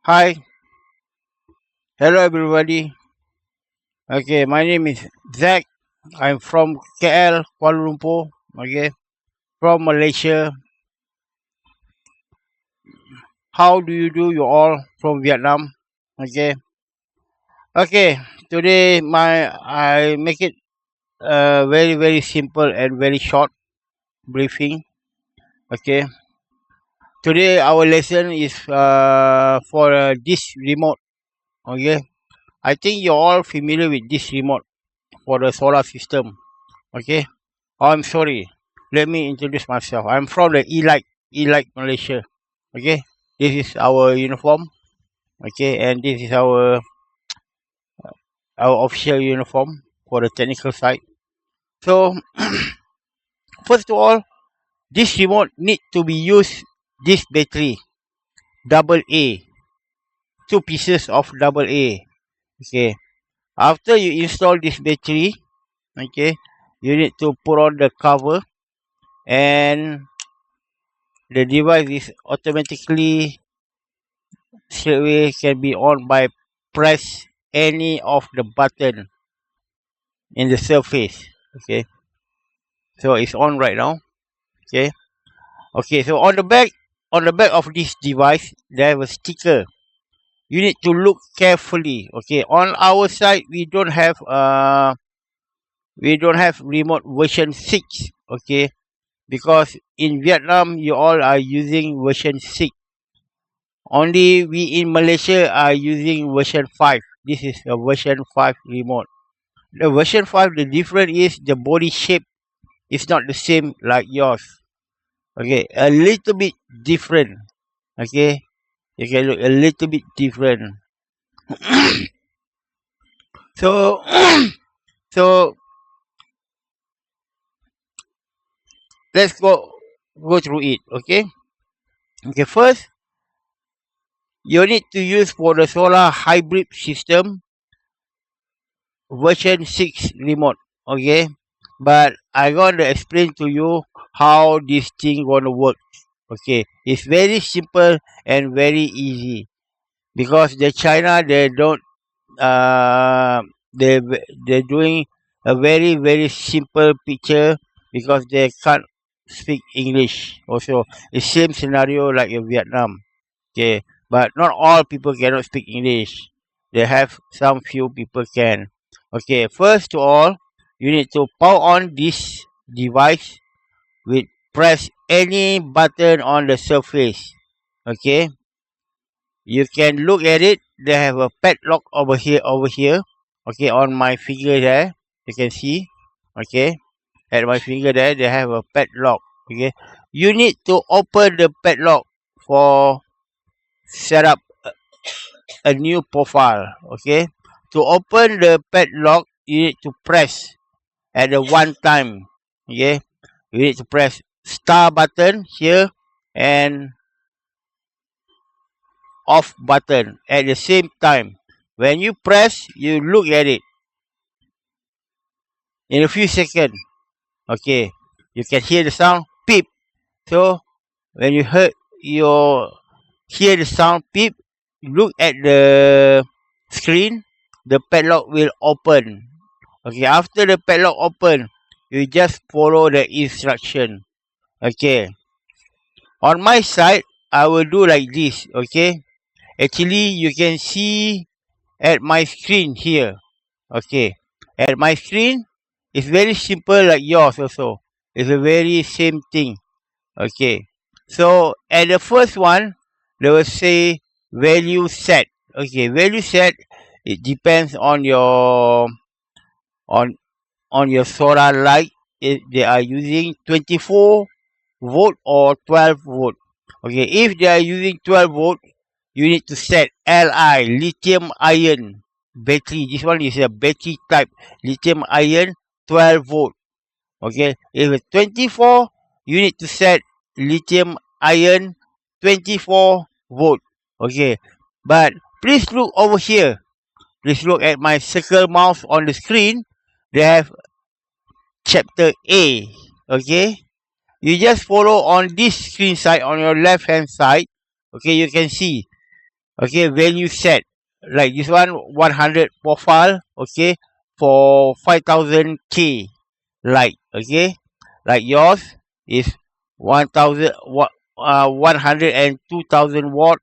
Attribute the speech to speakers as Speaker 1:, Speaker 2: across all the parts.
Speaker 1: Hi, hello everybody. Okay, my name is Zack. I'm from KL, Kuala Lumpur. Okay, from Malaysia. How do you do? You all from Vietnam. Okay, okay. Today I make it very simple and very short briefing. Okay, today our lesson is for this remote. Okay, I think you're all familiar with this remote for the solar system. Okay. Oh, I'm sorry. Let me introduce myself. I'm from the ELIGHT Malaysia. Okay, this is our uniform. Okay, and this is our official uniform for the technical side. So first of all, this remote need to be used. This battery, double A, two pieces of double A. Okay, after you install this battery, okay, you need to put on the cover, and the device is automatically straightaway can be on by press any of the button in the surface. Okay, so it's on right now. Okay, okay. So on the back of this device, there have a sticker. You need to look carefully. Okay, on our side, we don't have remote version 6. Okay, because in Vietnam, you all are using version 6. Only we in Malaysia are using version 5. This is a version 5 remote. The version 5, the difference is the body shape is not the same like yours. Okay, a little bit different. Okay, you can look a little bit different. So, so let's go through it. Okay, okay. First, you need to use for the solar hybrid system version 6 remote. Okay, but I gonna explain to you how this thing gonna work. Okay, it's very simple and very easy because the China they don't uh they're doing a very simple picture because they can't speak English. Also, the same scenario like in Vietnam. Okay, but not all people cannot speak English. They have some few people can. Okay, first of all, you need to power on this device with press any button on the surface. Okay, you can look at it. They have a padlock over here. Okay, on my finger there, you can see. Okay, at my finger there, they have a padlock. Okay, you need to open the padlock for set up a new profile. Okay, to open the padlock, you need to press at the one time. Okay, you need to press star button here and off button at the same time. When you press, you look at it in a few seconds. Okay, you can hear the sound beep. So when you hear the sound beep, look at the screen. The padlock will open. Okay, after the padlock open, you just follow the instruction. Okay, on my side, I will do like this. Okay, actually you can see at my screen here. Okay, at my screen, it's very simple like yours also. It's a very same thing. Okay, so at the first one, they will say value set. Okay, value set. It depends on on your solar light. If they are using 24 volt or 12 volt. Okay, if they are using 12 volt, you need to set lithium ion battery. This one is a battery type lithium ion 12 volt. Okay, if it's 24, you need to set lithium ion 24 volt. Okay, but please look over here. Please look at my circle mouse on the screen. They have chapter A. Okay, you just follow on this screen side on your left hand side. Okay, you can see. Okay, value set. Like this one, 100 profile. Okay, for 5,000 K light. Okay, like yours is 1,000 watt, 102,000 watt,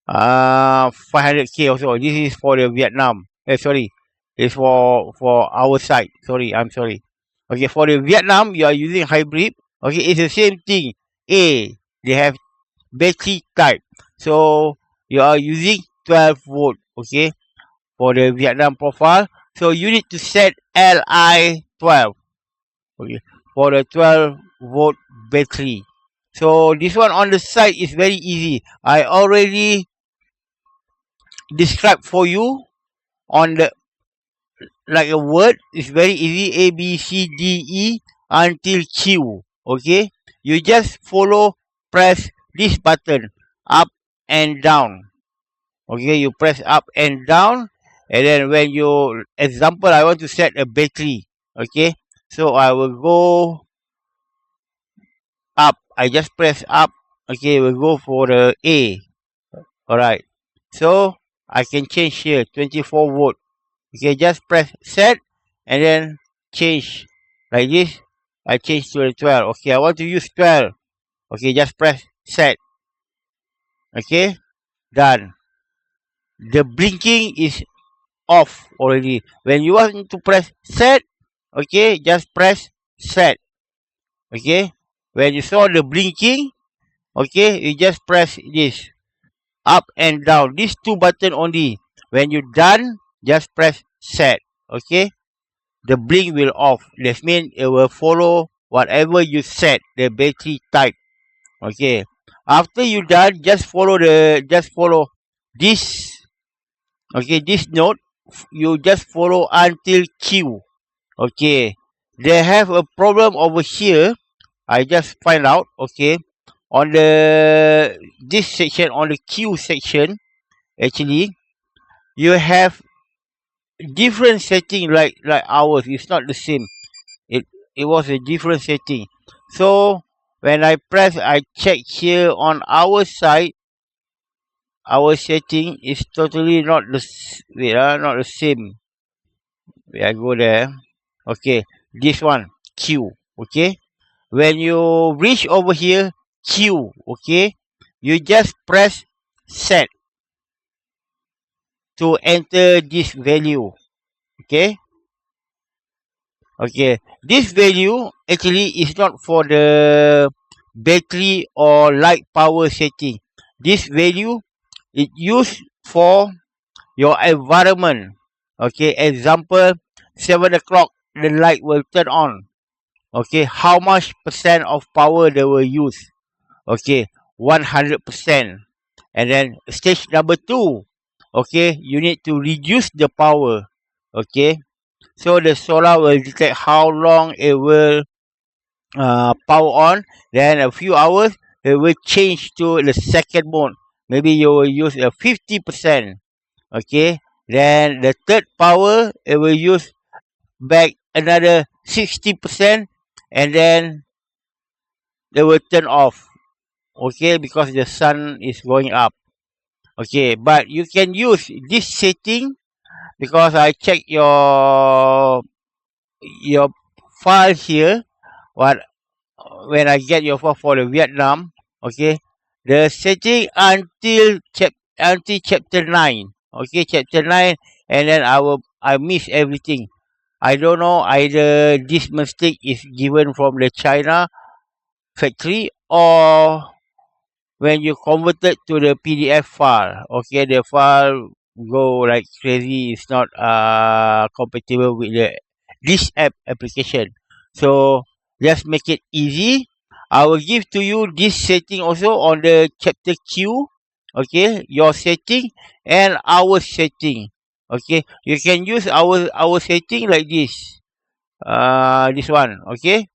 Speaker 1: 500 K also. This is for the Vietnam. Sorry, it's for our side. Sorry, I'm sorry. Okay, for the Vietnam, you are using hybrid. Okay, it's the same thing. A, they have battery type. So you are using 12 volt. Okay, for the Vietnam profile. So you need to set Li 12. Okay, for the 12-volt battery. So this one on the side is very easy. I already described for you on the like a word. It's very easy. A B C D E until Q. Okay, you just follow, press this button up and down. Okay, you press up and down, and then when you example, I want to set a battery. Okay, so I will go up. I just press up. Okay, we'll go for the A. Alright. So I can change here 24 volt. Okay, just press set and then change like this. I change to the 12. Okay, I want to use 12. Okay, just press set. Okay, done. The blinking is off already. When you want to press set, okay, just press set. Okay, when you saw the blinking, okay, you just press this up and down. These two button only. When you done, just press set. Okay, the blink will off. That means it will follow whatever you set the battery type. Okay, after you done, just follow this. Okay, this note you just follow until Q. Okay, they have a problem over here. I just find out. Okay, on the this section, on the Q section, actually you have different setting, like ours. It's not the same. It was a different setting. So when I check here on our side, our setting is totally not not the same. Wait, I go there. Okay, this one Q. Okay, when you reach over here Q. Okay, you just press set to enter this value. Okay, okay, this value actually is not for the battery or light power setting. This value is used for your environment. Okay, example, 7 o'clock the light will turn on. Okay, how much percent of power they will use? Okay, 100%. And then stage number two. Okay, you need to reduce the power. Okay, so the solar will detect how long it will power on. Then a few hours it will change to the second mode. Maybe you will use a 50%. Okay, then the third power it will use back another 60%, and then they will turn off. Okay, because the sun is going up. Okay, but you can use this setting because I check your file here. What when I get your file for the Vietnam, okay, the setting until chapter 9. Okay, chapter 9, and then I miss everything. I don't know either this mistake is given from the China factory, or when you convert it to the PDF file. Okay, the file go like crazy. It's not compatible with this application. So just make it easy. I will give to you this setting also on the chapter Q. Okay, your setting and our setting. Okay, you can use our setting like this. This one. Okay.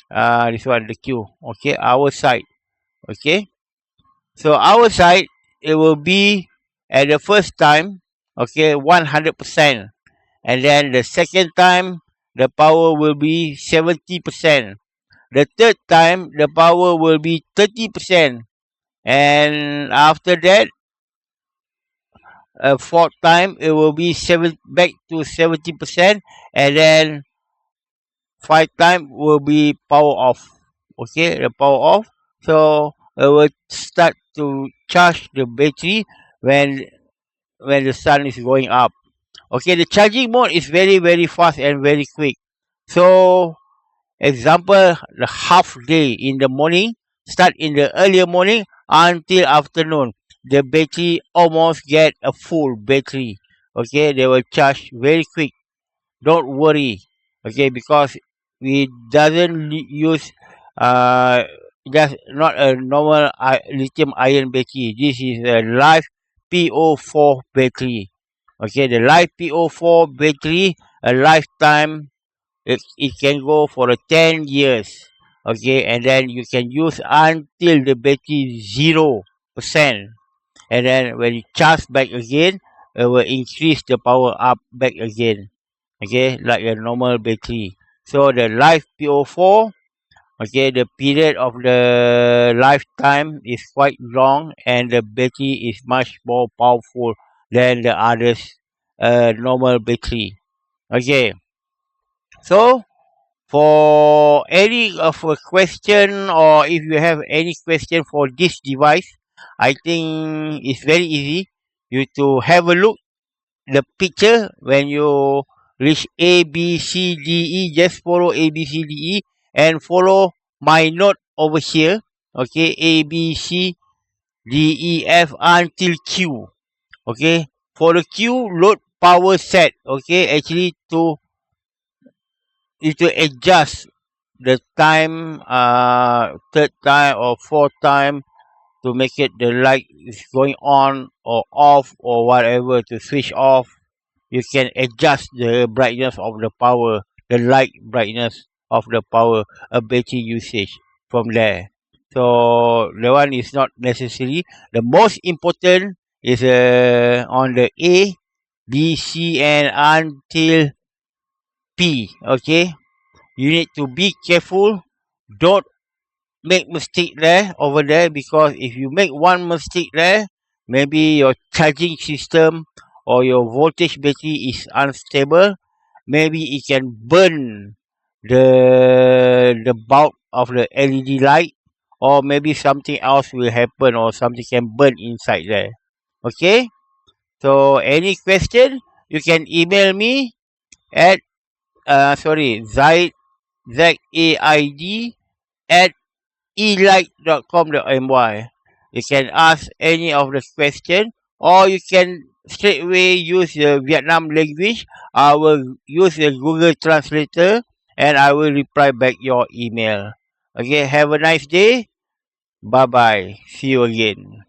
Speaker 1: This one the Q. Okay, our side. Okay. So our side it will be at the first time, okay, 100%, and then the second time the power will be 70%. The third time the power will be 30%, and after that fourth time it will be back to 70%, and then five time will be power off. Okay, the power off. So it will start to charge the battery when the sun is going up. Okay, the charging mode is very fast and very quick. So example, the half day in the morning, start in the earlier morning until afternoon. The battery almost get a full battery. Okay, they will charge very quick. Don't worry. Okay, because we doesn't use uh just not a normal lithium ion battery. This is a live PO4 battery. Okay, the live PO4 battery, a lifetime, it can go for a 10 years. Okay, and then you can use until the battery is 0%. And then when you charge back again, it will increase the power up back again. Okay, like a normal battery. So the life PO4, okay, the period of the lifetime is quite long, and the battery is much more powerful than the others normal battery. Okay, so for any of a question, or if you have any question for this device, I think it's very easy. You to have a look the picture when you reach A B C D E. Just follow A B C D E and follow my note over here. Okay, A B C D E F until Q. Okay, for the Q, load power set. Okay, actually to adjust the time, third time or fourth time, to make it the light is going on or off or whatever, to switch off. You can adjust the brightness of the power, the light brightness of the power, a battery usage from there. So the one is not necessary. The most important is on the A, B, C, and until P. Okay, you need to be careful. Don't make mistake there over there, because if you make one mistake there, maybe your charging system or your voltage battery is unstable. Maybe it can burn the bulb of the LED light, or maybe something else will happen, or something can burn inside there. Okay, so any question, you can email me at Zaid, ZAID at ELIGHT.com.my. You can ask any of the question, or you can straight away use the Vietnam language. I will use the Google Translator, and I will reply back your email. Okay, have a nice day. Bye bye. See you again.